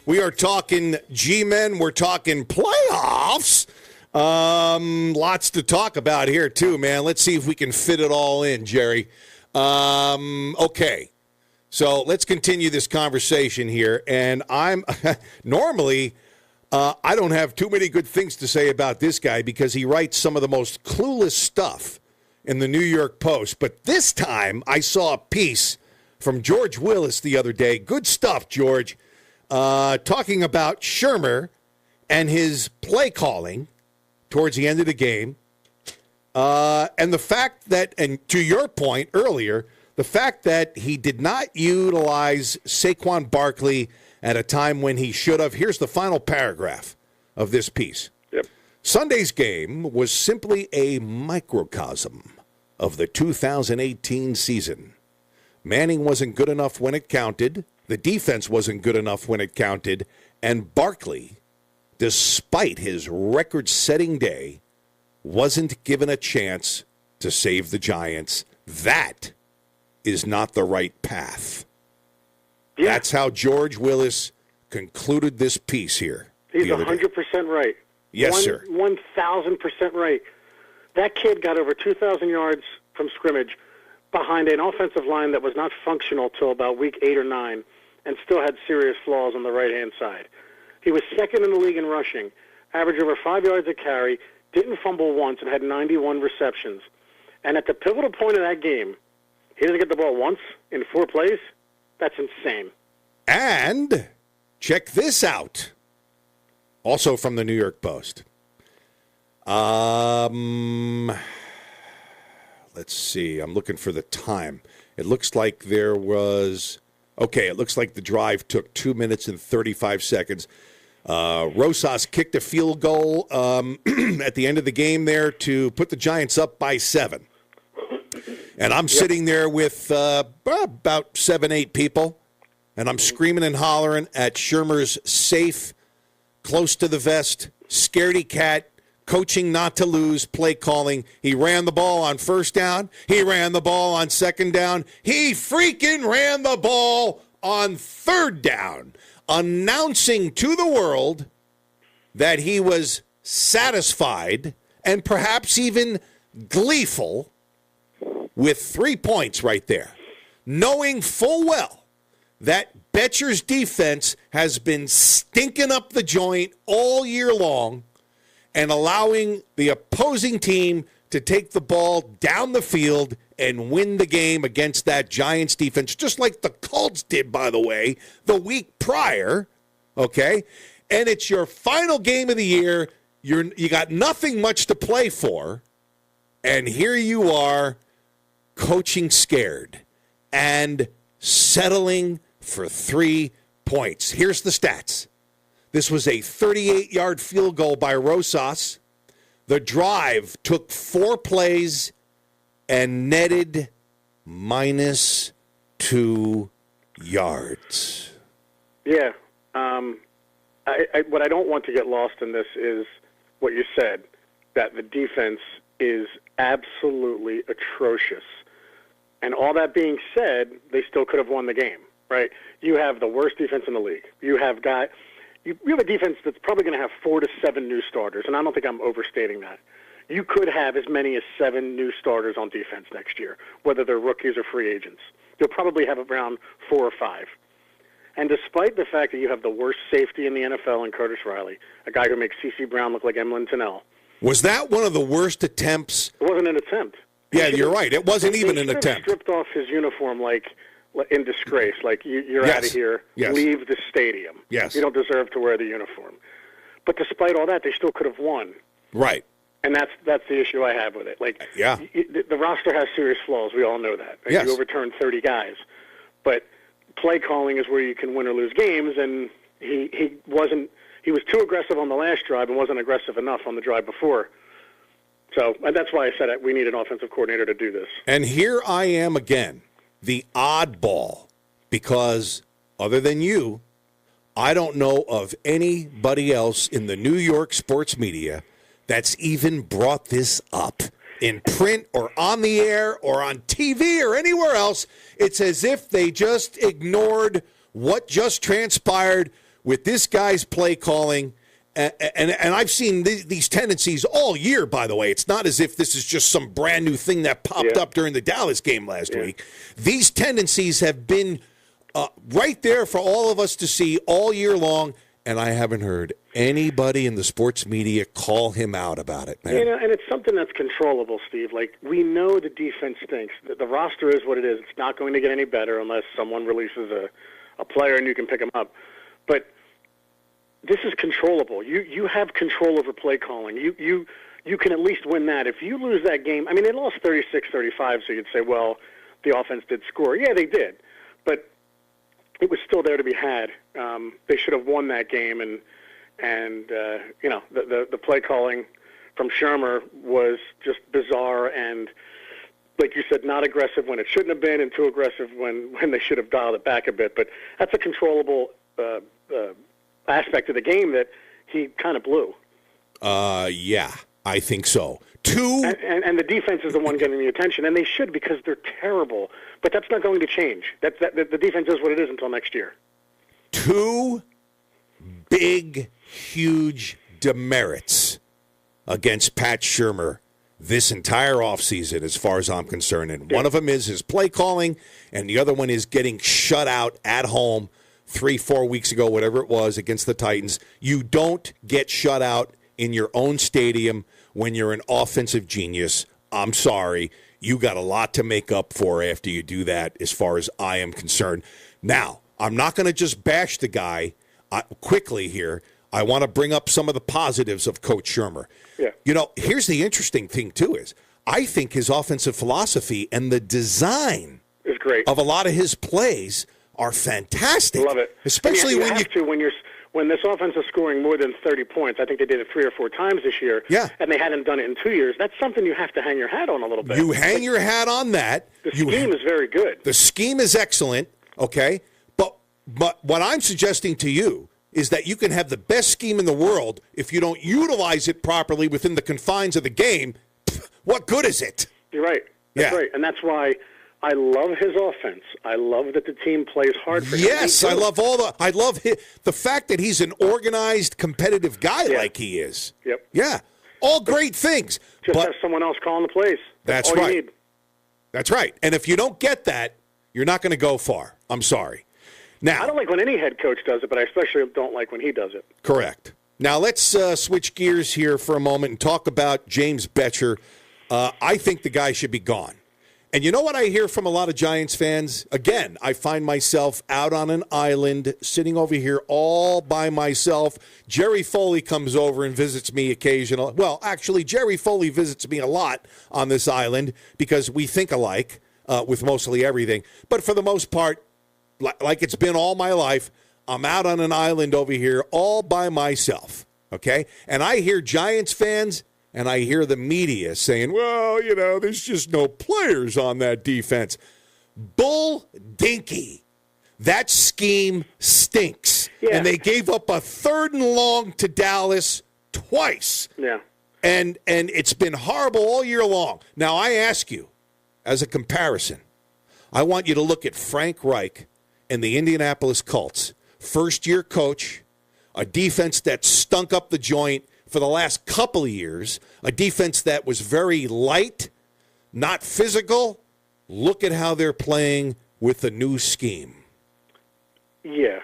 We are talking G-Men. We're talking playoffs. Lots to talk about here, too, man. Let's see if we can fit it all in, Jerry. Okay. So let's continue this conversation here. And I'm normally... I don't have too many good things to say about this guy because he writes some of the most clueless stuff in the New York Post. But this time I saw a piece from George Willis the other day. Good stuff, George. Talking about Shermer and his play calling towards the end of the game. And the fact that, and to your point earlier, the fact that he did not utilize Saquon Barkley at a time when he should have. Here's the final paragraph of this piece. Yep. Sunday's game was simply a microcosm of the 2018 season. Manning wasn't good enough when it counted. The defense wasn't good enough when it counted. And Barkley, despite his record-setting day, wasn't given a chance to save the Giants. That is not the right path. Yeah. That's how George Willis concluded this piece here. He's 100% right. Yes, sir. 1,000% right. That kid got over 2,000 yards from scrimmage behind an offensive line that was not functional till about week 8 or 9 and still had serious flaws on the right-hand side. He was second in the league in rushing, averaged over 5 yards a carry, didn't fumble once, and had 91 receptions. And at the pivotal point of that game, he doesn't get the ball once in 4 plays. That's insane. And check this out. Also from the New York Post. Let's see. I'm looking for the time. It looks like there was... Okay, it looks like the drive took 2 minutes and 35 seconds. Rosas kicked a field goal at the end of the game there to put the Giants up by 7. And I'm sitting there with about 7, 8 people, and I'm screaming and hollering at Shermer's safe, close to the vest, scaredy cat, coaching not to lose, play calling. He ran the ball on first down. He ran the ball on second down. He freaking ran the ball on third down, announcing to the world that he was satisfied and perhaps even gleeful with 3 points right there, knowing full well that Betcher's defense has been stinking up the joint all year long and allowing the opposing team to take the ball down the field and win the game against that Giants defense, just like the Colts did, by the way, the week prior, okay? And it's your final game of the year. You got nothing much to play for, and here you are coaching scared and settling for 3 points. Here's the stats. This was a 38-yard field goal by Rosas. The drive took 4 plays and netted -2 yards. Yeah. What I don't want to get lost in this is what you said, that the defense is absolutely atrocious. And all that being said, they still could have won the game, right? You have the worst defense in the league. You have a defense that's probably going to have 4 to 7 new starters, and I don't think I'm overstating that. You could have as many as 7 new starters on defense next year, whether they're rookies or free agents. You'll probably have around 4 or 5. And despite the fact that you have the worst safety in the NFL in Curtis Riley, a guy who makes C.C. Brown look like Emlyn Tunnell. Was that one of the worst attempts? It wasn't an attempt. Yeah, you're right. It wasn't even an attempt. He stripped off his uniform like in disgrace, like you're Yes. out of here, Yes. leave the stadium. Yes. You don't deserve to wear the uniform. But despite all that, they still could have won. Right. And that's the issue I have with it. Like, Yeah. The roster has serious flaws. We all know that. Like, Yes. You overturn 30 guys. But play calling is where you can win or lose games, and he was too aggressive on the last drive and wasn't aggressive enough on the drive before. So and that's why I said we need an offensive coordinator to do this. And here I am again, the oddball, because other than you, I don't know of anybody else in the New York sports media that's even brought this up in print or on the air or on TV or anywhere else. It's as if they just ignored what just transpired with this guy's play calling. And I've seen these tendencies all year, by the way. It's not as if this is just some brand new thing that popped up during the Dallas game last week. These tendencies have been right there for all of us to see all year long, and I haven't heard anybody in the sports media call him out about it, man. You know, and it's something that's controllable, Steve. Like, we know the defense stinks. The roster is what it is. It's not going to get any better unless someone releases a player and you can pick him up. But this is controllable. You have control over play calling. You can at least win that. If you lose that game, I mean, they lost 36-35, so you'd say, well, the offense did score. Yeah, they did. But it was still there to be had. They should have won that game, and you know, the play calling from Shermer was just bizarre and, like you said, not aggressive when it shouldn't have been and too aggressive when they should have dialed it back a bit. But that's a controllable aspect of the game that he kind of blew. Yeah, I think so. And the defense is the one getting the attention, and they should because they're terrible. But that's not going to change. The defense is what it is until next year. 2 big, huge demerits against Pat Shurmur this entire offseason, as far as I'm concerned. And one of them is his play calling, and the other one is getting shut out at home 3-4 weeks ago, whatever it was, against the Titans. You don't get shut out in your own stadium when you're an offensive genius. I'm sorry. You got a lot to make up for after you do that, as far as I am concerned. Now, I'm not going to just bash the guy quickly here. I want to bring up some of the positives of Coach Shurmur. Yeah. You know, here's the interesting thing, too, is I think his offensive philosophy and the design is great of a lot of his plays are fantastic. Love it. Especially when this offense is scoring more than 30 points. I think they did it 3 or 4 times this year. Yeah. And they hadn't done it in 2 years. That's something you have to hang your hat on a little bit. You hang your hat on that. The scheme is very good. The scheme is excellent, okay? But what I'm suggesting to you is that you can have the best scheme in the world. If you don't utilize it properly within the confines of the game, what good is it? You're right. That's right. And that's why I love his offense. I love that the team plays hard for him. Yes, I love the fact that he's an organized, competitive guy like he is. Yep. Yeah. All great things. Just have someone else calling the plays. That's all right. You need. That's right. And if you don't get that, you're not going to go far. I'm sorry. Now, I don't like when any head coach does it, but I especially don't like when he does it. Correct. Now, let's switch gears here for a moment and talk about James Betcher. I think the guy should be gone. And you know what I hear from a lot of Giants fans? Again, I find myself out on an island, sitting over here all by myself. Jerry Foley comes over and visits me occasionally. Well, actually, Jerry Foley visits me a lot on this island because we think alike with mostly everything. But for the most part, like it's been all my life, I'm out on an island over here all by myself, okay? And I hear Giants fans and I hear the media saying, well, you know, there's just no players on that defense. Bull dinky. That scheme stinks. Yeah. And they gave up a 3rd and long to Dallas twice. Yeah. And it's been horrible all year long. Now, I ask you, as a comparison, I want you to look at Frank Reich and the Indianapolis Colts. First-year coach, a defense that stunk up the joint for the last couple of years, a defense that was very light, not physical. Look at how they're playing with the new scheme. Yeah.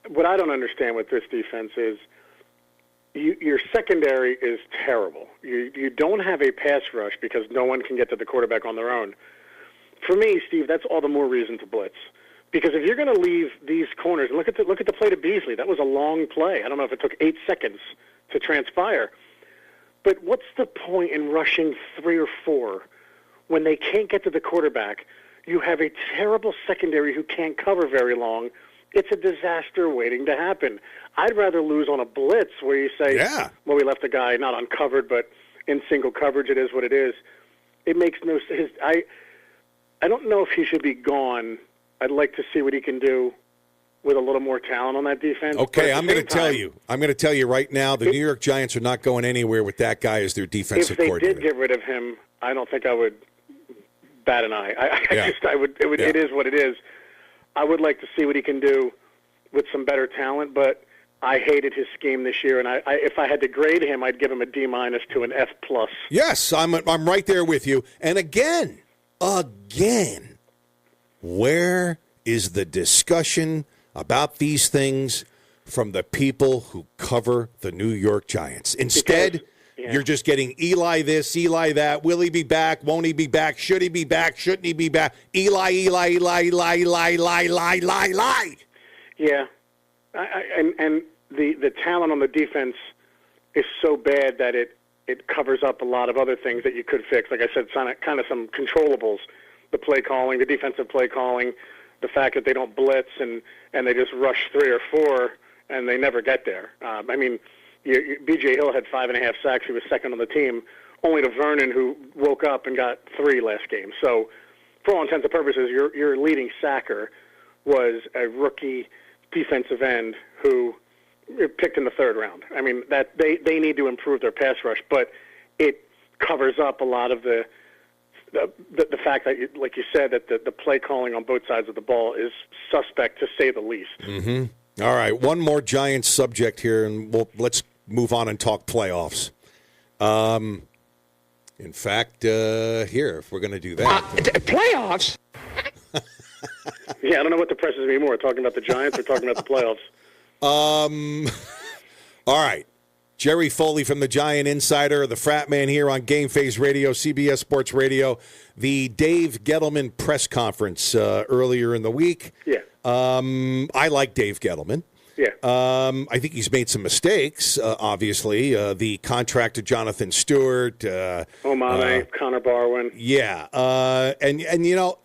What I don't understand with this defense is your secondary is terrible. You don't have a pass rush because no one can get to the quarterback on their own. For me, Steve, that's all the more reason to blitz. Because if you're going to leave these corners, look at the play to Beasley. That was a long play. I don't know if it took 8 seconds to transpire. But what's the point in rushing 3 or 4 when they can't get to the quarterback? You have a terrible secondary who can't cover very long. It's a disaster waiting to happen. I'd rather lose on a blitz where you say, well, we left the guy not uncovered, but in single coverage, it is what it is. It makes no sense. I don't know if he should be gone. I'd like to see what he can do with a little more talent on that defense. Okay, I'm going to tell you. I'm going to tell you right now, the New York Giants are not going anywhere with that guy as their defensive coordinator. If they did get rid of him, I don't think I would bat an eye. It is what it is. I would like to see what he can do with some better talent, but I hated his scheme this year, and if I had to grade him, I'd give him a D- to an F+. Yes, I'm right there with you. And again, where is the discussion about these things from the people who cover the New York Giants? Instead, you're just getting Eli this, Eli that. Will he be back? Won't he be back? Should he be back? Shouldn't he be back? Eli. Yeah. And the talent on the defense is so bad that it covers up a lot of other things that you could fix. Like I said, kind of some controllables. The play calling, the defensive play calling, the fact that they don't blitz and they just rush 3 or 4 and they never get there. B.J. Hill had 5.5 sacks. He was second on the team, only to Vernon, who woke up and got 3 last game. So for all intents and purposes, your leading sacker was a rookie defensive end who picked in the 3rd round. I mean, that they need to improve their pass rush, but it covers up a lot of the fact that, like you said, that the play calling on both sides of the ball is suspect, to say the least. Mm-hmm. All right, one more Giants subject here, and let's move on and talk playoffs. In fact, here, if we're going to do that. Playoffs? Yeah, I don't know what depresses me more, talking about the Giants or talking about the playoffs. All right. Jerry Foley from the Giant Insider, the Frattman here on GameFaceRadio, CBS Sports Radio. The Dave Gettleman press conference earlier in the week. Yeah. I like Dave Gettleman. Yeah. I think he's made some mistakes, obviously. The contract to Jonathan Stewart. Omane, Connor Barwin. Yeah. And you know,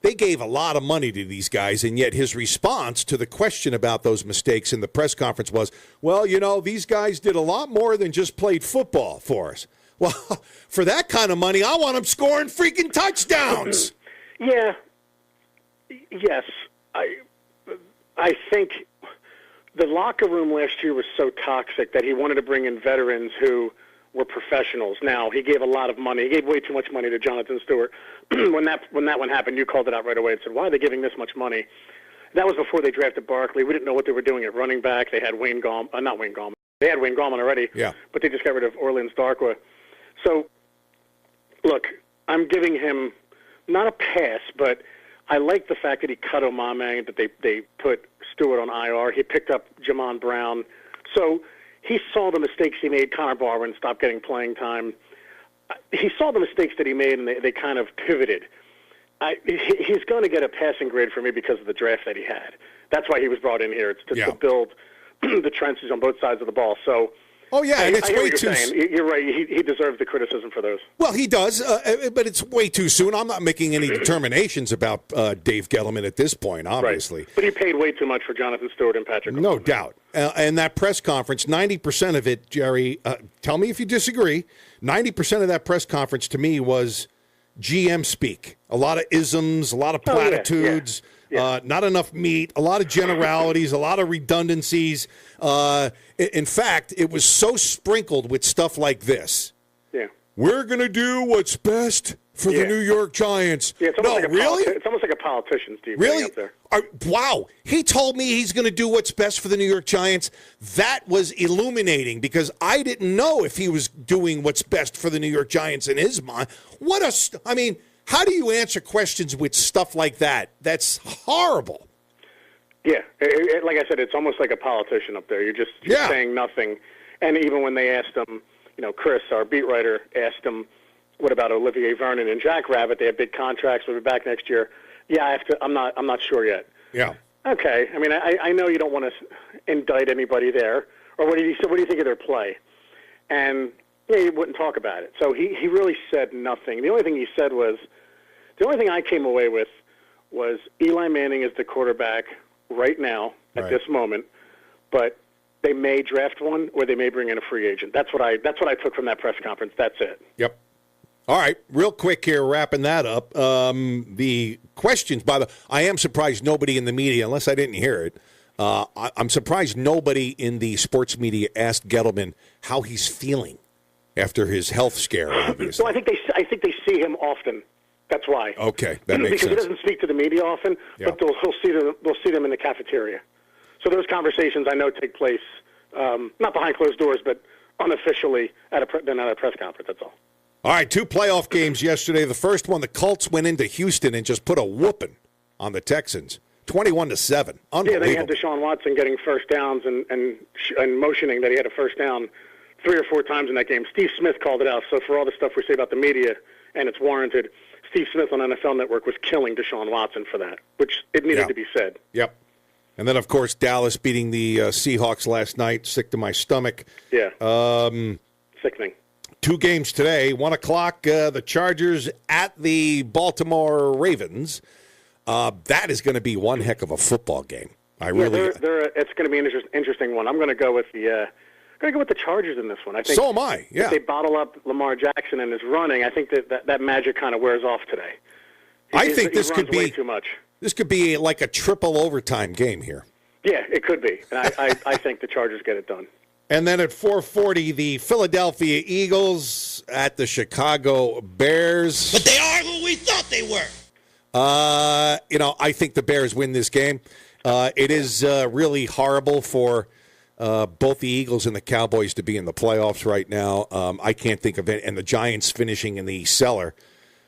they gave a lot of money to these guys, and yet his response to the question about those mistakes in the press conference was, well, you know, these guys did a lot more than just played football for us. Well, for that kind of money, I want them scoring freaking touchdowns. Yeah. Yes. I think the locker room last year was so toxic that he wanted to bring in veterans who were professionals. Now, he gave a lot of money. He gave way too much money to Jonathan Stewart. When that one happened, you called it out right away and said, why are they giving this much money? That was before they drafted Barkley. We didn't know what they were doing at running back. They had not Wayne Gallman. They had Wayne Gallman already, but they just got rid of Orleans Darkwa. So, look, I'm giving him not a pass, but I like the fact that he cut Omame, that they put Stewart on IR. He picked up Jamon Brown. So he saw the mistakes he made. Connor Barwin stopped getting playing time. He saw the mistakes that he made, and they kind of pivoted. He's going to get a passing grade for me because of the draft that he had. That's why he was brought in here. It's to build the trenches on both sides of the ball. So, and it's way too. You're right. He deserves the criticism for those. Well, he does, but it's way too soon. I'm not making any determinations about Dave Gettleman at this point, obviously. Right. But he paid way too much for Jonathan Stewart and Patrick. No doubt. And that press conference, 90% of it, Jerry, tell me if you disagree, 90% of that press conference to me was GM speak. A lot of isms, a lot of platitudes. Not enough meat, a lot of generalities, a lot of redundancies. In fact, it was so sprinkled with stuff like this. Yeah. We're going to do what's best for the New York Giants. Yeah, it's almost like a politician, Steve. Really? Up there. Wow. He told me he's going to do what's best for the New York Giants. That was illuminating because I didn't know if he was doing what's best for the New York Giants in his mind. How do you answer questions with stuff like that? That's horrible. Yeah, like I said, it's almost like a politician up there. You're just saying nothing. And even when they asked him, Chris, our beat writer, asked him, what about Olivier Vernon and Jack Rabbit? They have big contracts. We'll be back next year. Yeah, I'm not sure yet. Yeah. Okay. I mean, I know you don't want to indict anybody there. Or what do you think of their play? And he wouldn't talk about it. So he really said nothing. The only thing he said was, the only thing I came away with was Eli Manning is the quarterback right now at this moment, but they may draft one or they may bring in a free agent. That's what I took from that press conference. That's it. Yep. All right, real quick here, wrapping that up. The questions, I am surprised nobody in the media, unless I didn't hear it, I'm surprised nobody in the sports media asked Gettleman how he's feeling after his health scare, obviously. So I think they see him often. That's why. Okay, that makes because sense. He doesn't speak to the media often, but they'll see them in the cafeteria. So those conversations I know take place not behind closed doors, but unofficially at a press conference. That's all. All right, 2 playoff games yesterday. The first one, the Colts went into Houston and just put a whooping on the Texans, 21-7. Unbelievable. Yeah, they had Deshaun Watson getting first downs and motioning that he had a first down 3 or 4 times in that game. Steve Smith called it out. So for all the stuff we say about the media, and it's warranted, Steve Smith on NFL Network was killing Deshaun Watson for that, which it needed to be said. Yep. And then, of course, Dallas beating the Seahawks last night. Sick to my stomach. Yeah. Sickening. 2 games today. 1 o'clock, the Chargers at the Baltimore Ravens. That is going to be one heck of a football game. It's going to be an interesting one. I'm going to go with the Chargers in this one. I think. So am I. Yeah. If they bottle up Lamar Jackson and his running, I think that magic kind of wears off today. I think this could be way too much. This could be like a triple overtime game here. Yeah, it could be. And I think the Chargers get it done. And then at 4:40, the Philadelphia Eagles at the Chicago Bears. But they are who we thought they were. I think the Bears win this game. It is really horrible for both the Eagles and the Cowboys to be in the playoffs right now. I can't think of it. And the Giants finishing in the cellar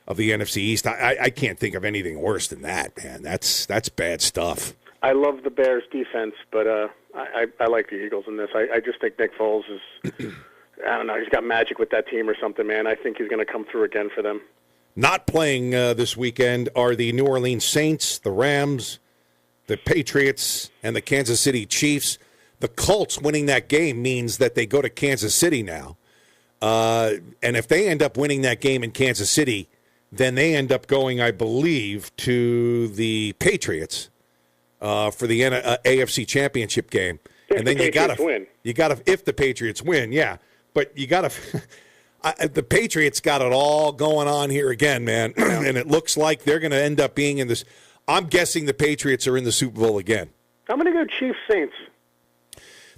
of the NFC East. I can't think of anything worse than that, man. That's bad stuff. I love the Bears' defense, but I like the Eagles in this. I just think Nick Foles is, I don't know, he's got magic with that team or something, man. I think he's going to come through again for them. Not playing this weekend are the New Orleans Saints, the Rams, the Patriots, and the Kansas City Chiefs. The Colts winning that game means that they go to Kansas City now. And if they end up winning that game in Kansas City, then they end up going, I believe, to the Patriots for the AFC Championship game. And then you got to if the Patriots win, yeah. But you got to the Patriots got it all going on here again, man. And it looks like they're going to end up being in this. I'm guessing the Patriots are in the Super Bowl again. I'm going to go Chiefs Saints.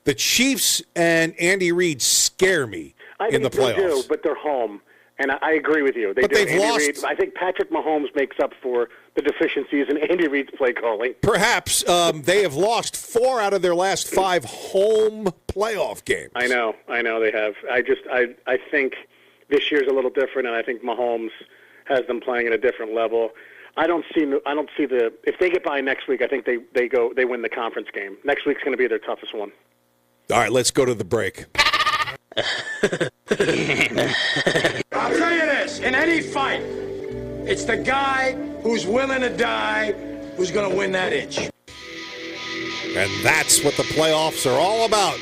The Chiefs and Andy Reid scare me in the playoffs. They do, but they're home. And I agree with you. But they've lost. Reid, I think Patrick Mahomes makes up for the deficiencies in Andy Reid's play calling. Perhaps they have lost 4 out of their last 5 home playoff games. I know they have. I think this year's a little different, and I think Mahomes has them playing at a different level. I don't see the if they get by next week, I think they win the conference game. Next week's going to be their toughest one. All right, let's go to the break. I'll tell you this, in any fight, it's the guy who's willing to die who's going to win that inch. And that's what the playoffs are all about.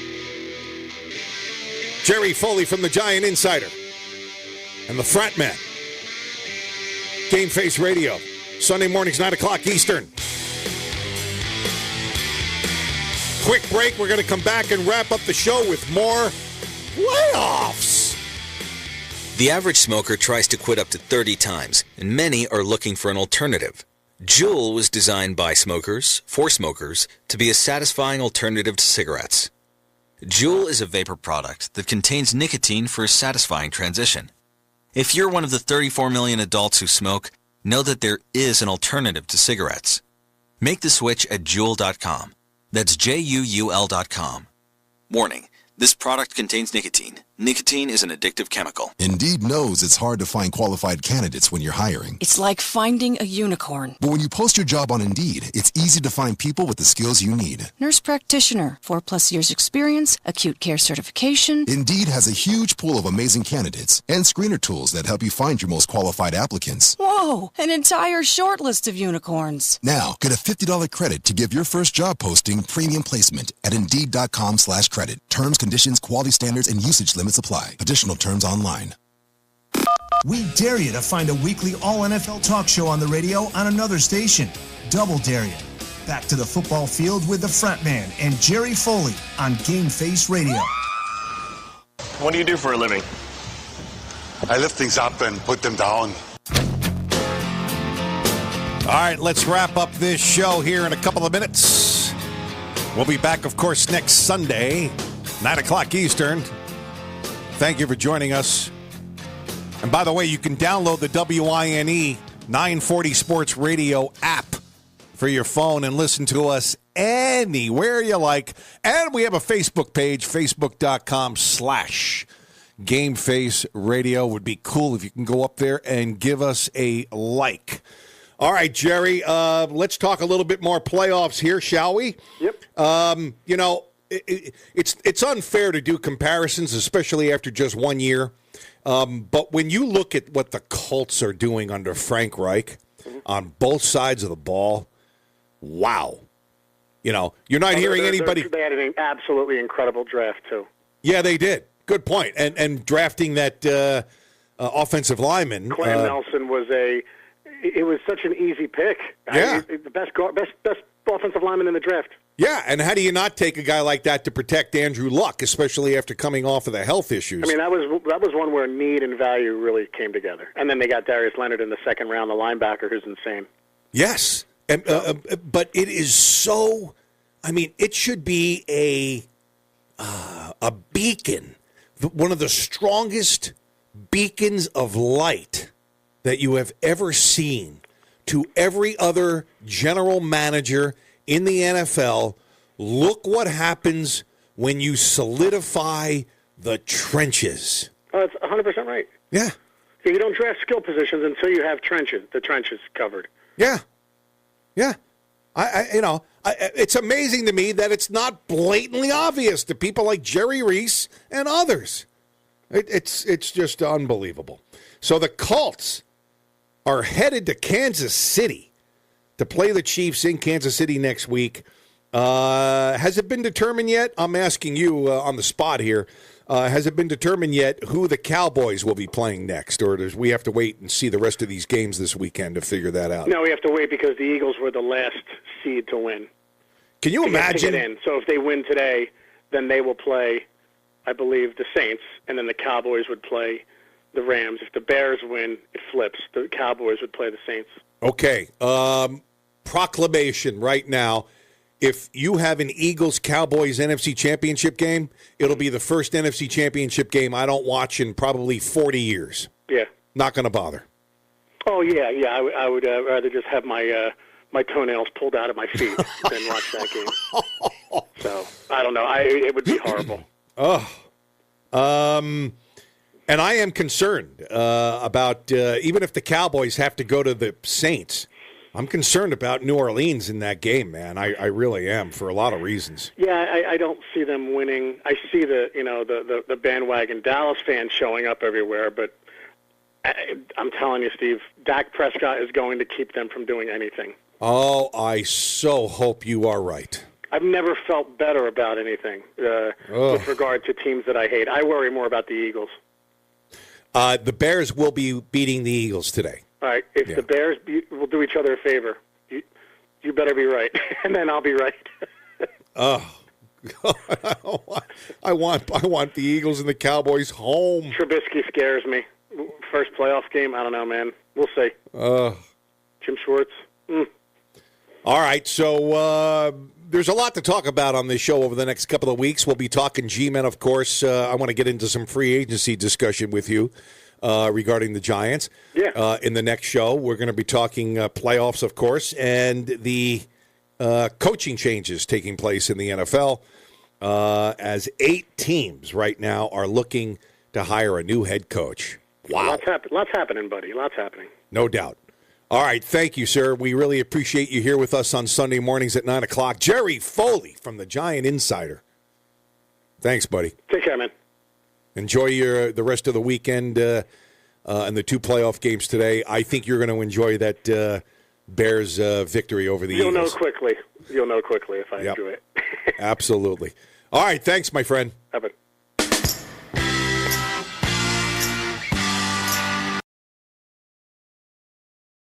Jerry Foley from the Giant Insider and the Frattman. GameFaceRadio, Sunday mornings, 9 o'clock Eastern. Quick break. We're going to come back and wrap up the show with more playoffs. The average smoker tries to quit up to 30 times, and many are looking for an alternative. Juul was designed by smokers, for smokers, to be a satisfying alternative to cigarettes. Juul is a vapor product that contains nicotine for a satisfying transition. If you're one of the 34 million adults who smoke, know that there is an alternative to cigarettes. Make the switch at Juul.com. That's JUUL.com. Warning. This product contains nicotine. Nicotine is an addictive chemical. Indeed knows it's hard to find qualified candidates when you're hiring. It's like finding a unicorn. But when you post your job on Indeed, it's easy to find people with the skills you need. Nurse practitioner, 4+ years experience, acute care certification. Indeed has a huge pool of amazing candidates and screener tools that help you find your most qualified applicants. Whoa, an entire short list of unicorns. Now, get a $50 credit to give your first job posting premium placement at Indeed.com/credit. Terms, conditions, quality standards, and usage limits apply. Additional terms online. We dare you to find a weekly all-NFL talk show on the radio on another station. Double dare you. Back to the football field with the Frattman and Jerry Foley on GameFaceRadio. What do you do for a living? I lift things up and put them down. All right, let's wrap up this show here in a couple of minutes. We'll be back, of course, next Sunday, 9 o'clock Eastern. Thank you for joining us. And by the way, you can download the WINE 940 Sports Radio app for your phone and listen to us anywhere you like. And we have a Facebook page, facebook.com/GameFaceRadio. Would be cool if you can go up there and give us a like. All right, Jerry, let's talk a little bit more playoffs here, shall we? Yep. It's unfair to do comparisons, especially after just 1 year. But when you look at what the Colts are doing under Frank Reich on both sides of the ball, wow. You're not hearing anybody. They had an absolutely incredible draft, too. Yeah, they did. Good point. And drafting that offensive lineman. Quentin Nelson was such an easy pick. Yeah. The best offensive lineman in the draft. Yeah, and how do you not take a guy like that to protect Andrew Luck, especially after coming off of the health issues? I mean, that was one where need and value really came together. And then they got Darius Leonard in the second round, the linebacker, who's insane. Yes, but it is so. I mean, it should be a beacon, one of the strongest beacons of light that you have ever seen to every other general manager in the NFL. Look what happens when you solidify the trenches. Oh, that's 100% right. Yeah. You don't draft skill positions until you have the trenches covered. Yeah. Yeah. It's amazing to me that it's not blatantly obvious to people like Jerry Reese and others. It's just unbelievable. So the Colts are headed to Kansas City to play the Chiefs in Kansas City next week. Has it been determined yet? I'm asking you on the spot here. Has it been determined yet who the Cowboys will be playing next? Or does we have to wait and see the rest of these games this weekend to figure that out? No, we have to wait because the Eagles were the last seed to win. Can you imagine? To get in. So if they win today, then they will play, I believe, the Saints, and then the Cowboys would play the Rams. If the Bears win, it flips. The Cowboys would play the Saints. Okay. Proclamation right now. if you have an Eagles-Cowboys NFC Championship game, it'll be the first NFC Championship game I don't watch in probably 40 years. Yeah. Not going to bother. Oh, yeah. I would rather just have my toenails pulled out of my feet than watch that game. So, I don't know. It would be horrible. And I am concerned about even if the Cowboys have to go to the Saints, I'm concerned about New Orleans in that game, man. I really am, for a lot of reasons. Yeah, I don't see them winning. I see the bandwagon Dallas fans showing up everywhere, but I'm telling you, Steve, Dak Prescott is going to keep them from doing anything. Oh, I so hope you are right. I've never felt better about anything with regard to teams that I hate. I worry more about the Eagles. The Bears will be beating the Eagles today. All right, if the Bears will do each other a favor, you better be right, and then I'll be right. I want the Eagles and the Cowboys home. Trubisky scares me. First playoff game, I don't know, man. We'll see. Jim Schwartz. All right, so there's a lot to talk about on this show over the next couple of weeks. We'll be talking G-Men, of course. I want to get into some free agency discussion with you regarding the Giants. Yeah. In the next show, we're going to be talking playoffs, of course, and the coaching changes taking place in the NFL as 8 teams right now are looking to hire a new head coach. Wow. Lots happening, buddy. Lots happening. No doubt. All right, thank you, sir. We really appreciate you here with us on Sunday mornings at 9 o'clock. Jerry Foley from the Giant Insider. Thanks, buddy. Take care, man. Enjoy the rest of the weekend and the 2 playoff games today. I think you're going to enjoy that Bears victory over the Eagles. You'll know quickly if I enjoy it. Absolutely. All right, thanks, my friend. Have it.